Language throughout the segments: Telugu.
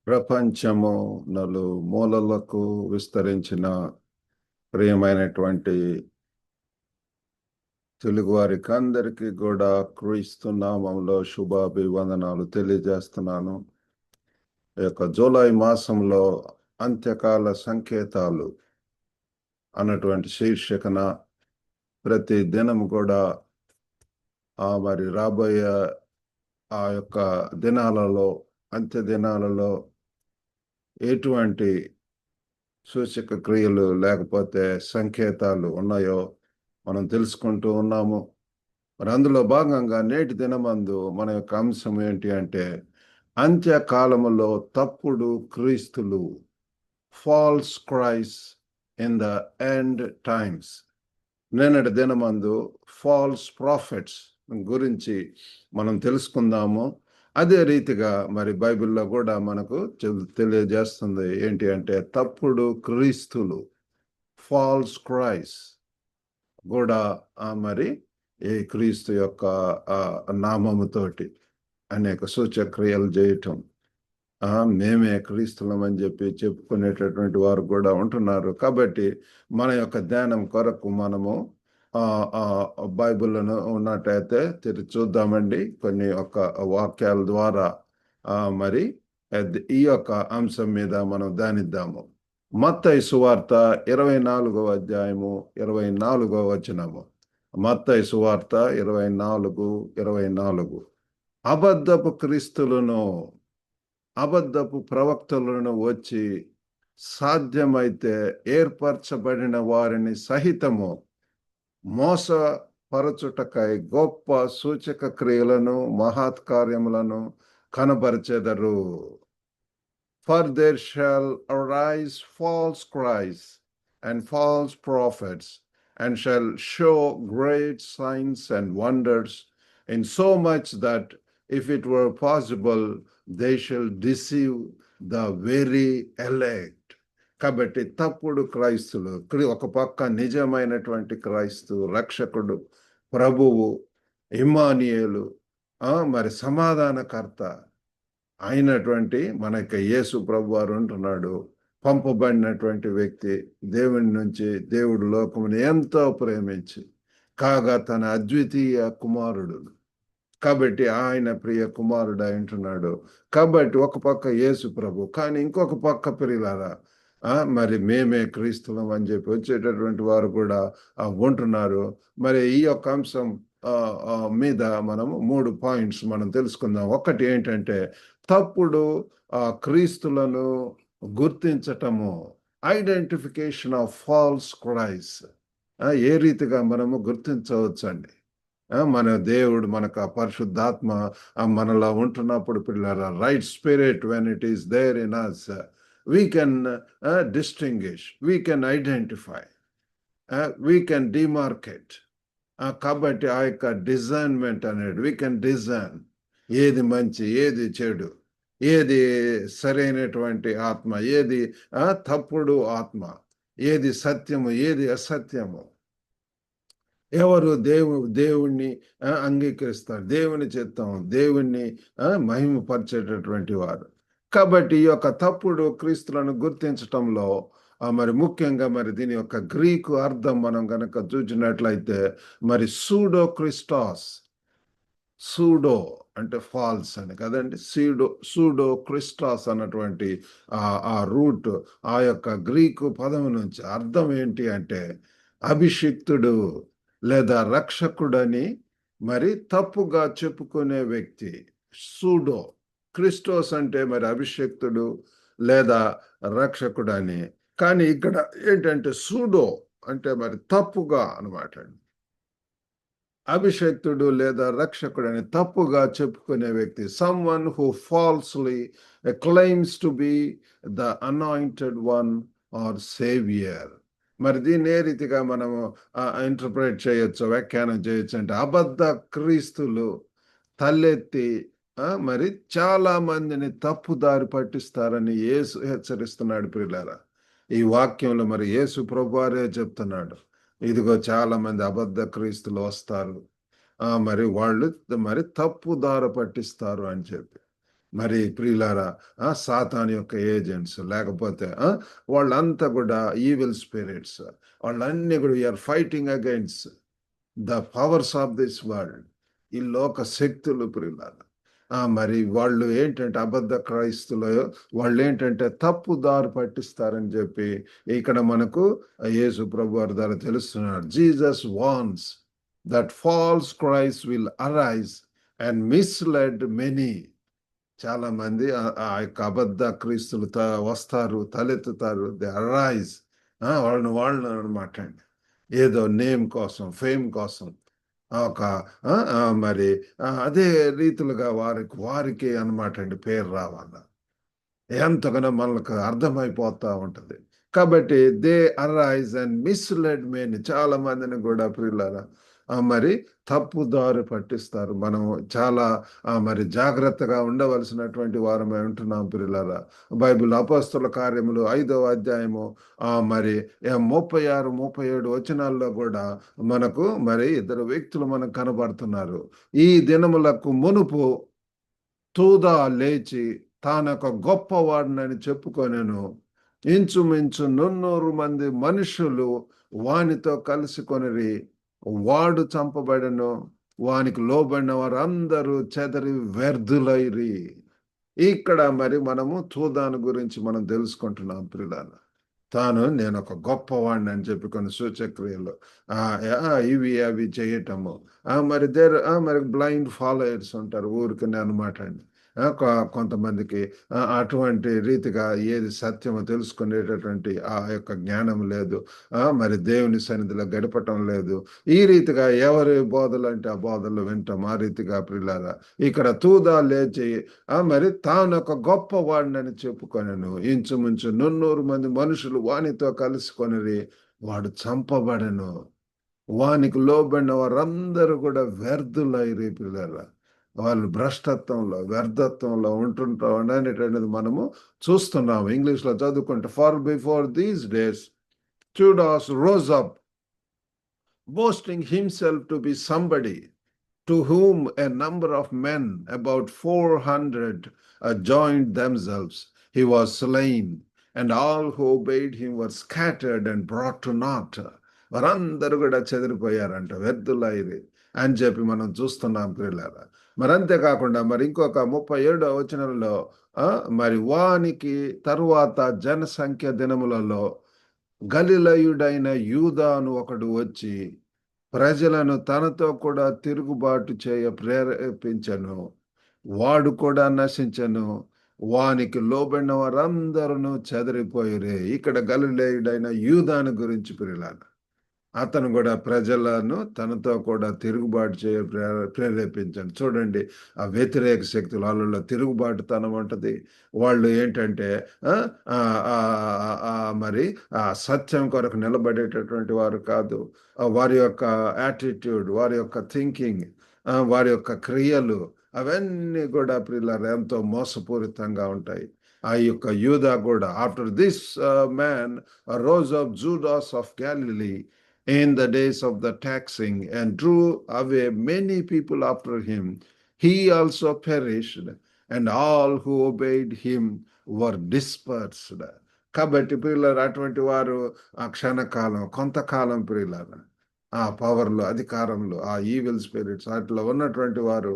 ప్రపంచము నలుమూలలకు విస్తరించిన ప్రియమైనటువంటి తెలుగువారికి అందరికీ కూడా క్రీస్తు నామంలో శుభాభివందనాలు తెలియజేస్తున్నాను. ఈ యొక్క జూలై మాసంలో అంత్యకాల సంకేతాలు అన్నటువంటి శీర్షికన ప్రతి దినం కూడా మరి రాబోయే ఆ యొక్క దినాలలో అంత్య దినాలలో ఎటువంటి సూచక క్రియలు లేకపోతే సంకేతాలు ఉన్నాయో మనం తెలుసుకుంటూ ఉన్నాము. మరి అందులో భాగంగా నేటి దినమందు మన యొక్క అంశం ఏంటి అంటే అంత్యకాలములో తప్పుడు క్రీస్తులు, false Christ in the end times. నేటి దినమందు ఫాల్స్ ప్రాఫిట్స్ గురించి మనం తెలుసుకుందాము. అదే రీతిగా మరి బైబిల్లో కూడా మనకు తెలియజేస్తుంది ఏంటి అంటే తప్పుడు క్రీస్తులు, ఫాల్స్ క్రైస్ట్ కూడా మరి ఈ క్రీస్తు యొక్క నామముతోటి అనేక సూచక్రియలు చేయటం, మేమే క్రీస్తులం అని చెప్పుకునేటటువంటి వారు కూడా ఉంటున్నారు. కాబట్టి మన యొక్క ధ్యానం కొరకు మనము బైబిల్ను ఉన్నట్టయితే చూద్దామండి. కొన్ని ఒక వాక్యాల ద్వారా మరి ఈ యొక్క అంశం మీద మనం ధ్యానిద్దాము. మత్తయి సువార్త 24వ అధ్యాయము 24వ వచనము. మత్తయి సువార్త 24:24. అబద్ధపు క్రీస్తులను, అబద్ధపు ప్రవక్తలను వచ్చి సాధ్యమైతే ఏర్పరచబడిన వారిని సహితము మోసపరచుటకై గొప్ప సూచక క్రియలను మహత్కార్యములను కనబరిచెదరు. For there shall arise false Christs and false prophets, and shall show great signs and wonders, in so much that if it were possible, they shall deceive the very elect. కాబట్టి తప్పుడు క్రైస్తులు, ఒక పక్క నిజమైనటువంటి క్రైస్తు, రక్షకుడు, ప్రభువు, ఇమ్మానుయేలు, మరి సమాధానకర్త అయినటువంటి మన యొక్క యేసు ప్రభు వారు ఉంటున్నాడు. పంపబడినటువంటి వ్యక్తి, దేవుని నుంచి దేవుడు లోకముని ఎంతో ప్రేమించి కాగా తన అద్వితీయ కుమారుడు, కాబట్టి ఆయన ప్రియ కుమారుడు ఉంటున్నాడు. కాబట్టి ఒక పక్క యేసు ప్రభు, కానీ ఇంకొక పక్క ప్రియులారా మరి మేమే క్రీస్తులం అని వచ్చేటటువంటి వారు కూడా ఉంటున్నారు. మరి ఈ యొక్క అంశం మీద మనము 3 పాయింట్స్ మనం తెలుసుకుందాం. ఒకటి ఏంటంటే తప్పుడు క్రీస్తులను గుర్తించటము, ఐడెంటిఫికేషన్ ఆఫ్ ఫాల్స్ క్రైస్ట్. ఏ రీతిగా మనము గుర్తించవచ్చండి? మన దేవుడు, మనకు పరిశుద్ధాత్మ మనలో ఉంటున్నప్పుడు పిల్లల right spirit when it is there in us, we can distinguish, we can identify, we can demarcate. కాబట్టి ఆ యొక్క డిజైన్మెంట్ అనేది we can design ఏది మంచి, ఏది చెడు, ఏది సరైనటువంటి ఆత్మ, ఏది తప్పుడు ఆత్మ, ఏది సత్యము, ఏది అసత్యము, ఎవరు దేవుణ్ణి అంగీకరిస్తారు, దేవుని చిత్తం, దేవుణ్ణి మహిమపరిచేటటువంటి వారు. కాబట్టి ఈ యొక్క తప్పుడు క్రీస్తులను గుర్తించటంలో మరి ముఖ్యంగా మరి దీని యొక్క గ్రీకు అర్థం మనం కనుక చూసినట్లయితే మరి సూడో క్రిస్టాస్, సూడో అంటే ఫాల్స్ అని కదండి, సూడో క్రిస్టాస్ అన్నటువంటి ఆ రూట్, ఆ యొక్క గ్రీకు పదం నుంచి అర్థం ఏంటి అంటే అభిషిక్తుడు లేదా రక్షకుడని మరి తప్పుగా చెప్పుకునే వ్యక్తి. సూడో క్రిస్టోస్ అంటే మరి అభిషేక్తుడు లేదా రక్షకుడు అని. కానీ ఇక్కడ ఏంటంటే సూడో అంటే మరి తప్పుగా అనమాట. అభిషేక్తుడు లేదా రక్షకుడు అని తప్పుగా చెప్పుకునే వ్యక్తి, someone who falsely claims to be the anointed one or saviour. మరి దీన్ని ఏ రీతిగా మనము ఇంటర్ప్రిట్ చేయొచ్చు, వ్యాఖ్యానం చేయొచ్చు అంటే అబద్ధ క్రీస్తులు తలెత్తి మరి చాలా మందిని తప్పుదారి పట్టిస్తారని యేసు హెచ్చరిస్తున్నాడు. ప్రియులారా, ఈ వాక్యంలో మరి యేసు ప్రభువారే చెప్తున్నాడు, ఇదిగో చాలా మంది అబద్ధ క్రీస్తులు వస్తారు, మరి వాళ్ళు మరి తప్పుదారి పట్టిస్తారు అని చెప్పి. మరి ప్రియులారా, సాతాను యొక్క ఏజెంట్స్ లేకపోతే వాళ్ళంతా కూడా ఈవిల్ స్పిరిట్స్, వాళ్ళన్నీ కూడా we are fighting against the powers of this world. ఈ లోక శక్తులు ప్రియులారా. మరి వాళ్ళు ఏంటంటే అబద్ధ క్రైస్తులు, వాళ్ళు ఏంటంటే తప్పు దారి పట్టిస్తారని చెప్పి ఇక్కడ మనకు యేసు ప్రభు వారి ద్వారా తెలుస్తున్నారు. Jesus warns that false Christ will arise and mislead many. చాలా మంది ఆ యొక్క అబద్ధ క్రీస్తులు వస్తారు, తలెత్తుతారు. దే అరైజ్, వాళ్ళు అనమాట అండి. ఏదో నేమ్ కోసం, ఫేమ్ కోసం, ఒక మరి అదే రీతిలుగా వారికి అనమాట అండి పేరు రావాల. ఎంతగానో మనకు అర్థమైపోతా ఉంటది. కాబట్టి they arise and misled many. చాలా మందిని కూడా ప్రియులారా మరి తప్పుదారి పట్టిస్తారు. మనం చాలా మరి జాగ్రత్తగా ఉండవలసినటువంటి వారమై ఉంటున్నాం ప్రియులారా. బైబిల్ అపోస్తలుల కార్యములు 5వ అధ్యాయము మరి 36, 37 వచనాల్లో కూడా మనకు మరి ఇద్దరు వ్యక్తులు మనకు కనబడుతున్నారు. ఈ దినములకు మునుపు తూదా లేచి తానొక గొప్పవాడినని చెప్పుకొనెను. ఇంచుమించు 300 మంది మనుషులు వానితో కలిసి కొనిరి. వాడు చంపబడెను. వానికి లోబడిన వారందరూ చెదరి వ్యర్థులైరి. ఇక్కడ మరి మనము తూదాను గురించి మనం తెలుసుకుంటున్నాం ప్రియులారా. నేనొక గొప్పవాడిని అని చెప్పి కొన్ని సూచక్రియలు ఇవి అవి చేయటము. మరి బ్లైండ్ ఫాలోయర్స్ ఉంటారు ఊరికనే అనమాట అండి. కొంతమందికి అటువంటి రీతిగా ఏది సత్యమో తెలుసుకునేటటువంటి ఆ యొక్క జ్ఞానం లేదు. మరి దేవుని సన్నిధిలో గడపటం లేదు. ఈ రీతిగా ఎవరి బోధలు అంటే ఆ బోధలు వింటాం. ఆ రీతిగా ప్రియులారా ఇక్కడ తూదా లేచి మరి తానొక గొప్పవాడినని చెప్పుకొనెను. ఇంచుమించు 300 మంది మనుషులు వానితో కలుసుకొనిరి. వాడు చంపబడెను. వానికి లోబడిన వారందరూ కూడా వ్యర్థులైరి ప్రియులారా. వాళ్ళు భ్రష్టత్వంలో, వ్యర్థత్వంలో ఉంటుంటాం అనేటువంటిది మనము చూస్తున్నాము. ఇంగ్లీష్లో చదువుకుంటే for before these days Judas rose up, boasting himself to be somebody, to whom a number of men, about 400, joined themselves. He was slain, and all who obeyed him were scattered and brought to naught. వారందరూ కూడా చెదిరిపోయారంట, వ్యర్థులైరి అని చెప్పి మనం చూస్తున్నాం ప్రియులారా. మరి అంతేకాకుండా మరి ఇంకొక 37వ వచనంలో మరి వానికి తరువాత జనసంఖ్య దినములలో గలిలయుడైన యూదాను ఒకడు వచ్చి ప్రజలను తనతో కూడా తిరుగుబాటు చేయ ప్రేరేపించను. వాడు కూడా నశించను. వానికి లోబడిన వారందరూ చెదరిపోయిరే. ఇక్కడ గలిలయుడైన యూదాను గురించి ప్రియులారా. అతను కూడా ప్రజలను తనతో కూడా తిరుగుబాటు చేయ ప్రేరేపించండి. చూడండి, ఆ వ్యతిరేక శక్తులు వాళ్ళలో తిరుగుబాటుతనం ఉంటుంది. వాళ్ళు ఏంటంటే మరి ఆ సత్యం కొరకు నిలబడేటటువంటి వారు కాదు. వారి యొక్క యాటిట్యూడ్, వారి యొక్క థింకింగ్, వారి యొక్క క్రియలు అవన్నీ కూడా ప్రియులారా ఎంతో మోసపూరితంగా ఉంటాయి. ఆ యొక్క యూదా కూడా after this man rose up Judas of Galilee in the days of the taxing and drew away many people after him. He also perished, and all who obeyed him were dispersed. కాబట్టి ప్రియులారా అటువంటి వారు ఆ క్షణకాలం, కొంతకాలం ప్రియులారా ఆ పవర్లో, అధికారంలో, ఆ ఈవిల్ స్పిరిట్స్ అట్లా ఉన్నటువంటి వారు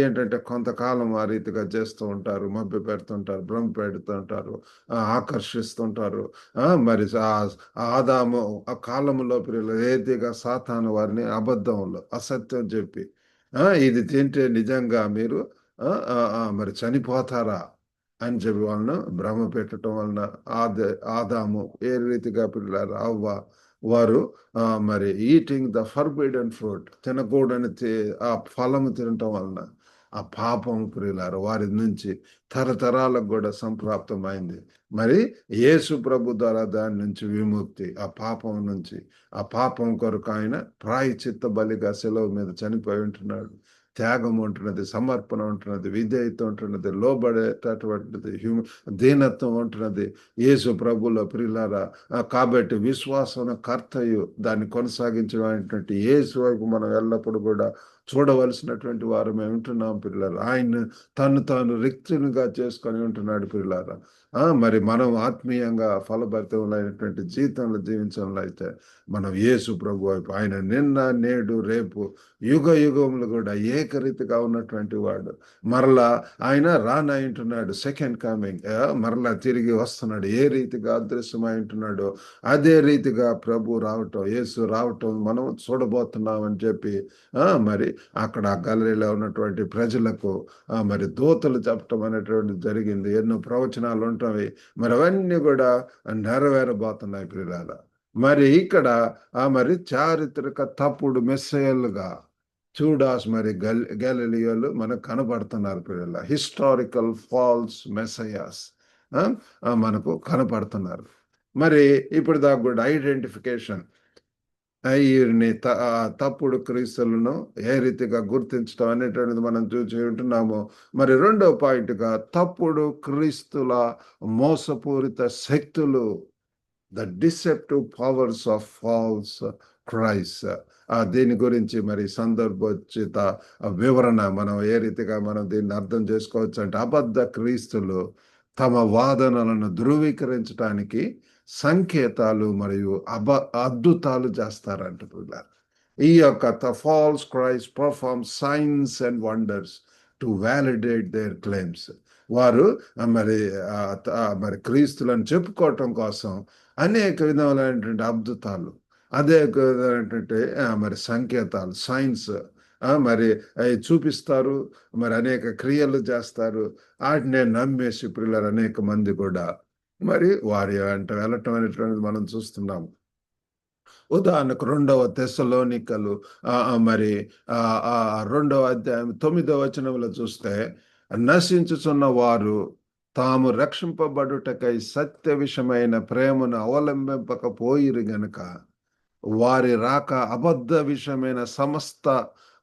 ఏంటంటే కొంతకాలం ఆ రీతిగా చేస్తూ ఉంటారు, మభ్య పెడుతుంటారు, భ్రమ పెడుతుంటారు, ఆకర్షిస్తుంటారు. మరి ఆదాము ఆ కాలంలో ప్రియులు రీతిగా సాతాను వారిని అబద్ధంలో, అసత్యం చెప్పి ఇది తింటే నిజంగా మీరు మరి చనిపోతారా అని చెప్పి వాళ్ళను భ్రమ పెట్టడం వలన ఆదాము ఏ రీతిగా పిల్లలు అవ్వ వారు మరి ఈటింగ్ ద ఫర్బిడెన్ ఫ్రూట్, తినకూడని ఆ ఫలము తినటం వలన ఆ పాపం ప్రియులారు వారి నుంచి తరతరాలకు కూడా సంప్రాప్తమైంది. మరి యేసు ప్రభు ద్వారా దాని నుంచి విముక్తి, ఆ పాపం నుంచి, ఆ పాపం కొరకు ఆయన ప్రాయచిత్త బలిగా సెలవు మీద చనిపోయి ఉంటున్నాడు. త్యాగం ఉంటున్నది, సమర్పణ ఉంటున్నది, విధేయత ఉంటున్నది, లోబడేటటువంటిది, దీనత్వం ఉంటున్నది యేసు ప్రభులో ప్రియులారా. కాబట్టి విశ్వాసం కర్తయు దాన్ని కొనసాగించేటువంటి యేసు వైపు మనం ఎల్లప్పుడూ కూడా చూడవలసినటువంటి వారు మేము ఉంటున్నాం పిల్లలు. ఆయన తను తాను రిక్తునిగా చేసుకొని ఉంటున్నాడు పిల్లలు. మరి మనం ఆత్మీయంగా ఫలభరితములైనటువంటి జీవితంలో జీవించడంలో అయితే మనం యేసు ప్రభు వైపు, ఆయన నిన్న నేడు రేపు యుగ యుగములు కూడా ఏకరీతిగా ఉన్నటువంటి వాడు. మరలా ఆయన రానంటున్నాడు, సెకండ్ కమింగ్, మరలా తిరిగి వస్తున్నాడు. ఏ రీతిగా అదృశ్యమై ఉంటున్నాడో అదే రీతిగా ప్రభు రావటం, యేసు రావటం మనం చూడబోతున్నాం అని చెప్పి మరి అక్కడ గలిలీలో ఉన్నటువంటి ప్రజలకు మరి దూతలు చెప్పటం అనేటువంటి జరిగింది. ఎన్నో ప్రవచనాలు ఉంటాయి, మరి అవన్నీ కూడా నెరవేరబోతున్నాయి ప్రియులారా. మరి ఇక్కడ మరి చారిత్రక తప్పుడు మెస్సయలుగా చూడాస్ మరి గలిలియోలు మనకు కనపడుతున్నారు పిల్లల. హిస్టారికల్ ఫాల్స్ మెసయాస్ మనకు కనపడుతున్నారు. మరి ఇప్పుడు దాకా కూడా ఐడెంటిఫికేషన్, వీరిని తప్పుడు క్రీస్తులను ఏ రీతిగా గుర్తించడం అనేటువంటిది మనం చూసి ఉంటున్నాము. మరి రెండో పాయింట్గా తప్పుడు క్రీస్తుల మోసపూరిత శక్తులు, the deceptive powers of false Christ. దీని గురించి మరి సందర్భోచిత వివరణ మనం ఏ రీతిగా మనం దీన్ని అర్థం చేసుకోవచ్చు అంటే, అబద్ధ క్రీస్తులు తమ వాదనలను ధృవీకరించడానికి సంకేతాలు మరియు అద్భుతాలు చేస్తారంట పిల్లలు. ఈ యొక్క false Christ perform signs and wonders to validate their claims. వారు మరి క్రీస్తులను చెప్పుకోవటం కోసం అనేక విధములైనటువంటి అద్భుతాలు, అదే విధమైనటువంటి మరి సంకేతాలు, సైన్స్ మరి అవి చూపిస్తారు, మరి అనేక క్రియలు చేస్తారు. వాటినే నమ్మేసి పిల్లలు అనేక మంది కూడా మరి వారి వెంట వెళ్ళటం అనేటువంటిది మనం చూస్తున్నాము. ఉదాహరణకు 2వ తెస్సలోనికలు మరి 2వ అధ్యాయం 9వ వచనంలో చూస్తే, నశించుచున్న వారు తాము రక్షింపబడుటకై సత్య విషయమైన ప్రేమను అవలంబింపకపోయిరు గనుక వారి రాక అబద్ధ విషయమైన సమస్త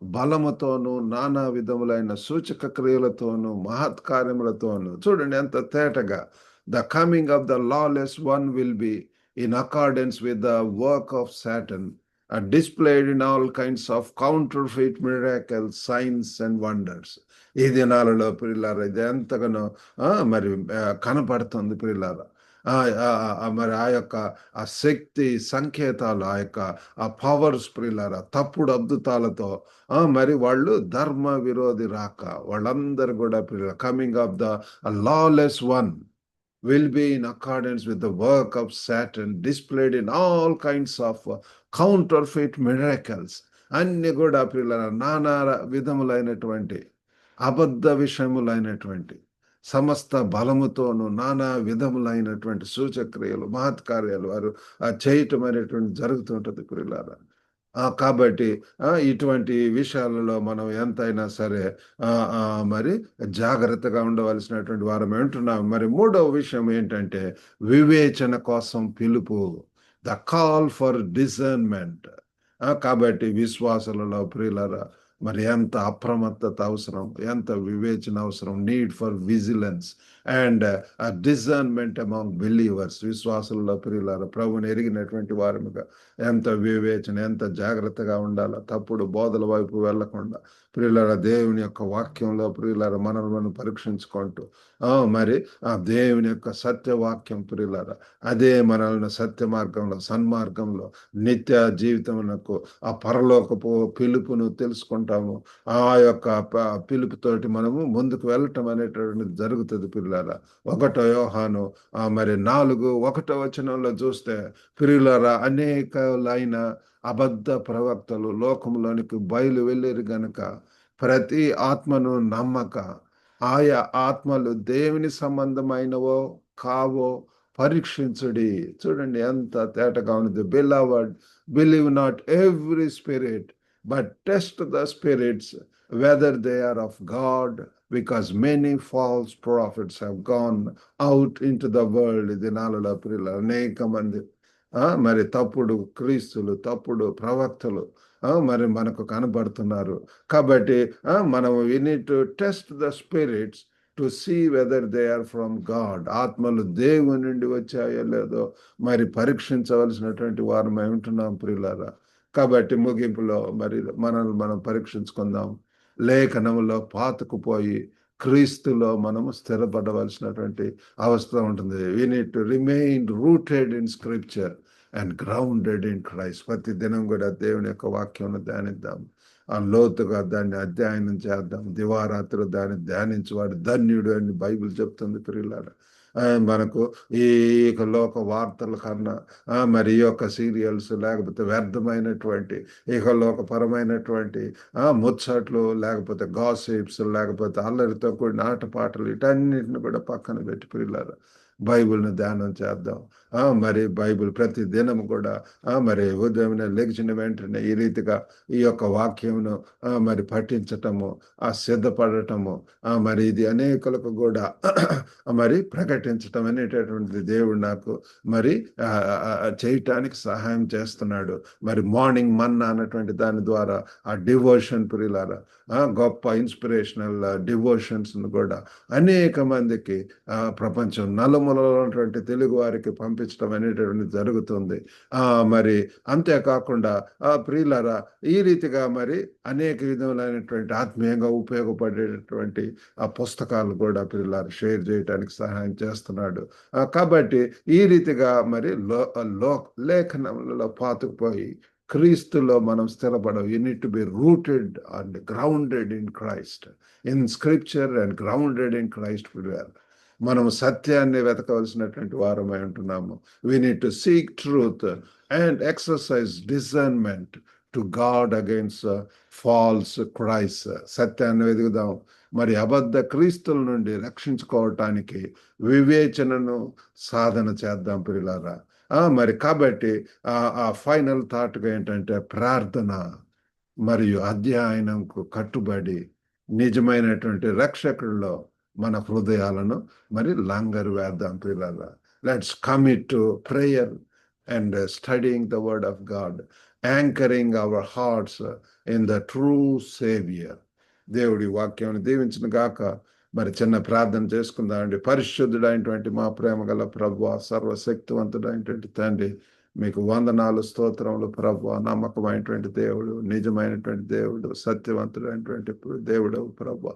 బలముతోనూ నానా విధములైన సూచక క్రియలతోనూ మహత్కార్యములతోనూ. చూడండి ఎంత తేటగా, the coming of the lawless one will be in accordance with the work of Satan, are displayed in all kinds of counterfeit miracles, signs and wonders. ఈ దినాలలో ప్రియులారా ఇది ఎంతగానో మరి కనపడుతుంది ప్రియులారా. మరి ఆ యొక్క ఆ శక్తి సంకేతాలు, ఆ యొక్క ఆ పవర్స్ ప్రియులారా, తప్పుడు అద్భుతాలతో మరి వాళ్ళు ధర్మ విరోధి రాక వాళ్ళందరూ కూడా ప్రియులారా, coming of the lawless one will be in accordance with the work of Satan, displayed in all kinds of counterfeit miracles. అన్ని కూడా పిల్లల నానా విధములైనటువంటి అబద్ధ విషయములైనటువంటి సమస్త బలముతోనూ నానా విధములైనటువంటి సూచక్రియలు మహత్కార్యాలు వారు చేయటం అనేటువంటి జరుగుతుంటది పిల్లలారా. కాబట్టి ఇటువంటి విషయాలలో మనం ఎంతైనా సరే మరి జాగ్రత్తగా ఉండవలసినటువంటి వారం ఉంటున్నాం. మరి 3వ విషయం ఏంటంటే వివేచన కోసం పిలుపు, ద కాల్ ఫర్ డిసర్న్మెంట్. కాబట్టి విశ్వాసులలో ప్రియులారా మరి ఎంత అప్రమత్తత అవసరం, ఎంత వివేచన అవసరం. Need for vigilance and discernment among believers. విశ్వాసులలో ప్రియులారా ప్రభుని ఎరిగినటువంటి వారముగా ఎంత వివేచన, ఎంత జాగ్రత్తగా ఉండాలో. తప్పుడు బోధల వైపు వెళ్లకుండా ప్రియులారా దేవుని యొక్క వాక్యంలో ప్రియులారా మనల్ని పరీక్షించుకుంటూ మరి ఆ దేవుని యొక్క సత్యవాక్యం ప్రియులారా అదే మనల్ని సత్య మార్గంలో, సన్మార్గంలో, నిత్య జీవితమునకు ఆ పరలోకపు పిలుపును తెలుసుకుంటాము. ఆ యొక్క పిలుపుతోటి మనము ముందుకు వెళ్ళటం అనేటువంటిది జరుగుతుంది పిల్లారా. 1 యోహాను మరి 4:1 వచనంలో చూస్తే ప్రియులారా అనేకలైన అబద్ధ ప్రవక్తలు లోకంలోనికి బయలు వెళ్ళారు గనుక ప్రతి ఆత్మను నమ్మక ఆయా ఆత్మలు దేవుని సంబంధమైనవో కావో పరీక్షించుడి. చూడండి ఎంత తేటగా ఉన్నది. Beloved, believe not every spirit but test the spirits whether they are of God, because many false prophets have gone out into the world. ఈ దినాలలో ప్రియుల అనేక మంది మరి తప్పుడు క్రీస్తులు, తప్పుడు ప్రవక్తలు మరి మనకు కనబడుతున్నారు. కాబట్టి మనం we need to test the spirits to see whether they are from God. ఆత్మలు దేవుని నుండి వచ్చాయో లేదో మరి పరీక్షించవలసినటువంటి వారమై ఉంటున్నాం ప్రియులారా. కాబట్టి ముగింపులో మరి మనల్ని మనం పరీక్షించుకుందాం. లేఖనములో పాతుకుపోయి క్రీస్తులో మనము స్థిరపడవలసినటువంటి అవసరం ఉంటుంది. We need to remain rooted in scripture and grounded in Christ. ప్రతి దినం కూడా దేవుని యొక్క వాక్యం ధ్యానిద్దాం, ఆ లోతుగా దాన్ని అధ్యయనం చేద్దాం. దివారాత్రులు దాన్ని ధ్యానించేవాడు ధన్యుడు అని బైబిల్ చెప్తుంది ప్రియులారా. మనకు ఈ లోక వార్తల కన్నా మరి ఈ యొక్క సీరియల్స్, లేకపోతే వ్యర్థమైనటువంటి ఇహలోకపరమైనటువంటి ముచ్చట్లు, లేకపోతే గాసిప్స్, లేకపోతే అల్లరితో కూడిన ఆటపాటలు, వీటన్నిటిని కూడా పక్కన పెట్టి పిల్లలు బైబిల్ని ధ్యానం చేద్దాం. మరి బైబిల్ ప్రతి దినం కూడా మరి ఉదయం లెగిచిన వెంటనే ఈ రీతిగా ఈ యొక్క వాక్యమును మరి పఠించటము, సిద్ధపడటము, మరి ఇది అనేకులకు కూడా మరి ప్రకటించటం అనేటటువంటిది దేవుడు నాకు మరి చేయటానికి సహాయం చేస్తున్నాడు. మరి మార్నింగ్ మన్నా అన్నటువంటి దాని ద్వారా ఆ డివోషన్ ప్రియులారా, గొప్ప ఇన్స్పిరేషనల్ డివోషన్స్ కూడా అనేక మందికి ప్రపంచం నలుమూలలో ఉన్నటువంటి తెలుగు వారికి పంపించడం అనేటటువంటి జరుగుతుంది. మరి అంతేకాకుండా ప్రియులారా, ఈ రీతిగా మరి అనేక విధములైనటువంటి ఆత్మీయంగా ఉపయోగపడేటటువంటి ఆ పుస్తకాలు కూడా ప్రియులారా షేర్ చేయడానికి సహాయం చేస్తున్నాడు. కాబట్టి ఈ రీతిగా మరి లేఖనములలో పాతుకుపోయి క్రీస్తులో మనం స్థిరపడం. You need to be rooted and grounded in Christ, in scripture and grounded in Christ. మనము సత్యాన్ని వెతకవలసినటువంటి వారమై ఉంటున్నాము. We need to seek truth and exercise discernment to guard against false Christ. సత్యాన్ని వెతుకుదాం, మరి అబద్ధ క్రీస్తుల నుండి రక్షించుకోవటానికి వివేచనను సాధన చేద్దాం ప్రియులారా. మరి కాబట్టి ఆ ఫైనల్ థాట్గా ఏంటంటే ప్రార్థన మరియు అధ్యయనంకు కట్టుబడి నిజమైనటువంటి రక్షకుల్లో మన హృదయాలను మరి లంగరు వేద్దాం పిల్లల. Let's commit to prayer and studying the word of God, anchoring our hearts in the true saviour. దేవుడి వాక్యాన్ని దీవించిన గాక. మరి చిన్న ప్రార్థన చేసుకుందామండి. పరిశుద్ధుడైనటువంటి మా ప్రేమ గల ప్రభువా, సర్వశక్తివంతుడైనటువంటి తండ్రి, మీకు వందనాలు, స్తోత్రములు ప్రభువా. నమ్మకమైనటువంటి దేవుడు, నిజమైనటువంటి దేవుడు, సత్యవంతుడైనటువంటి దేవుడు ప్రభువా.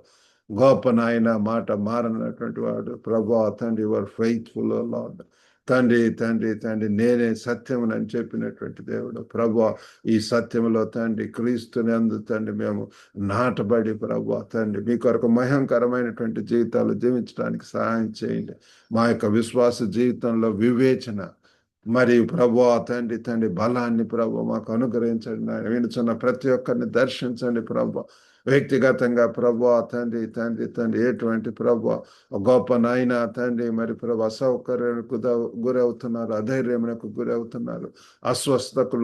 గొప్ప నాయన, మాట మారనటువంటి వాడు ప్రభువా. తండ్రి, యువర్ ఫెయిత్ఫుల్ లార్డ్. తండ్రి తండ్రి తండ్రి నేనే సత్యమునని చెప్పినటువంటి దేవుడు ప్రభువా. ఈ సత్యములో తండ్రి క్రీస్తుని అందు తండ్రి మేము నాటబడి ప్రభువా తండ్రి మీ కొరకు మహంకరమైనటువంటి జీవితాలు జీవించడానికి సహాయం చేయండి. మా యొక్క విశ్వాస జీవితంలో వివేచన మరియు ప్రభువా తండ్రి తండ్రి బలాన్ని ప్రభు మాకు అనుగ్రహించండి. నాయన వినుచున్న ప్రతి ఒక్కరిని దర్శించండి ప్రభు. వ్యక్తిగతంగా ప్రభువా తండ్రి తండ్రి తండ్రి ఎటువంటి ప్రభువా గొప్ప నాయన తండ్రి మరి ప్రభు అసౌకర్యానికి గురవుతున్నారు, అధైర్యమునకు గురవుతున్నారు, అస్వస్థతకు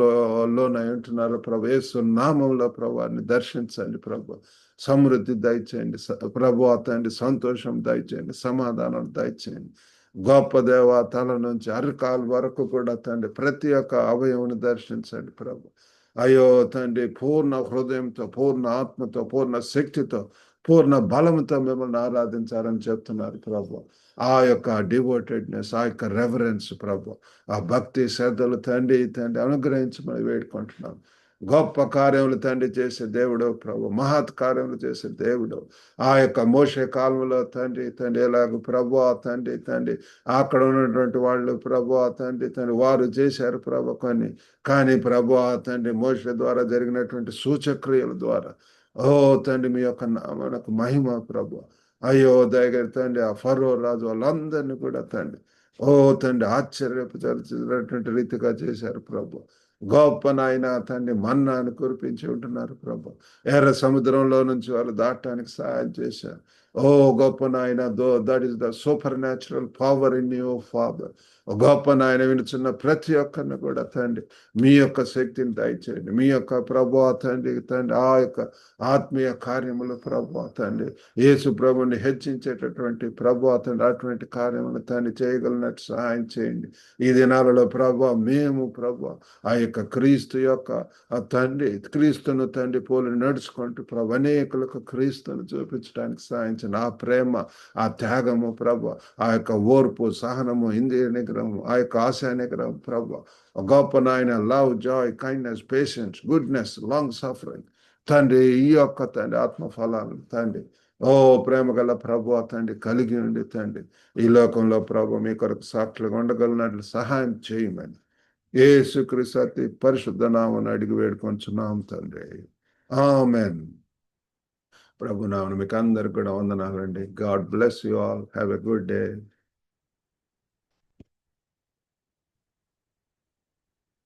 లోనై ఉంటున్నారు ప్రభు. యేసు నామములో ప్రభువాన్ని దర్శించండి ప్రభు. సమృద్ధి దయచేయండి ప్రభువా తండ్రి. సంతోషం దయచేయండి, సమాధానం దయచేయండి. గొప్ప దేవ, తల నుంచి అరికాల వరకు కూడా తండ్రి ప్రతి ఒక్క అవయవుని దర్శించండి ప్రభు. అయ్యో తండ్రి, పూర్ణ హృదయంతో, పూర్ణ ఆత్మతో, పూర్ణ శక్తితో, పూర్ణ బలంతో మిమ్మల్ని ఆరాధించాలని చెప్తున్నారు ప్రభు. ఆ యొక్క డివోటెడ్నెస్, ఆ యొక్క రెవరెన్స్ ప్రభు, ఆ భక్తి శ్రద్ధలు తండ్రి తండ్రి అనుగ్రహించమని వేడుకుంటున్నాను. గొప్ప కార్యములు తండ్రి చేసే దేవుడు ప్రభు, మహత్ కార్యములు చేసే దేవుడు. ఆ యొక్క మోషే కాలంలో తండ్రి తండ్రి ఎలాగ ప్రభు తండ్రి తండ్రి అక్కడ ఉన్నటువంటి వాళ్ళు ప్రభు తండ్రి తండ్రి వారు చేశారు ప్రభు కొన్ని. కానీ ప్రభు తండ్రి మోషే ద్వారా జరిగినటువంటి సూచక్రియల ద్వారా ఓ తండ్రి మీ యొక్క నామమునకు మహిమ ప్రభు. అయ్యో దయగలి తండ్రి, ఆ ఫరో రాజు వాళ్ళందరినీ కూడా తండ్రి ఓ తండ్రి ఆశ్చర్యపరిచినటువంటి రీతిగా చేశారు ప్రభు. గొప్ప నాయన తండ్రి మన్నాను కురిపించి ఉంటున్నారు ప్రభు. ఎర్ర సముద్రంలో నుంచి వాళ్ళు దాటడానికి సహాయం చేశారు. ఓ గొప్ప నాయన, that is the super natural power in you father. గొప్ప నాయన వినుచున్న ప్రతి ఒక్కరిని కూడా తండ్రి మీ యొక్క శక్తిని దయచేయండి. మీ యొక్క ప్రభు తండ్రి తండ్రి ఆ యొక్క ఆత్మీయ కార్యములు ప్రభు తండ్రి యేసు ప్రభుని హెచ్చించేటటువంటి ప్రభు తండ్రి అటువంటి కార్యములు తండ్రి చేయగలిగినట్టు సహాయం చేయండి. ఈ దినాలలో ప్రభు మేము ప్రభు ఆ యొక్క క్రీస్తు యొక్క తండ్రి క్రీస్తును తండ్రి పోలి నడుచుకుంటూ ప్రభు అనేకులకు క్రీస్తును చూపించడానికి సహాయం చూపించిన ఆ ప్రేమ, ఆ త్యాగము ప్రభు, ఆ యొక్క ఓర్పు, సహనము, ఇంద్రియ నిగ్రహము, ఆ యొక్క ఆశ నిగ్రహం ప్రభు, గొప్ప నాయన love, Joy, kindness, patience, goodness, long suffering తండ్రి, ఈ యొక్క తండ్రి ఆత్మఫలాలు తండ్రి, ఓ ప్రేమ గల ప్రభు తండ్రి కలిగి ఉండి తండ్రి ఈ లోకంలో ప్రభు మీ కొరకు సాక్షులుగా ఉండగలిగినట్లు సహాయం చేయమని యేసుక్రీస్తు అతి పరిశుద్ధ నామమున అడిగి వేడుకొంచున్నాం తండ్రి. ఆమెన్. ప్రభు నామమున మీకు అందరికి కూడా వందనాలండి. God bless you all. Have a good day.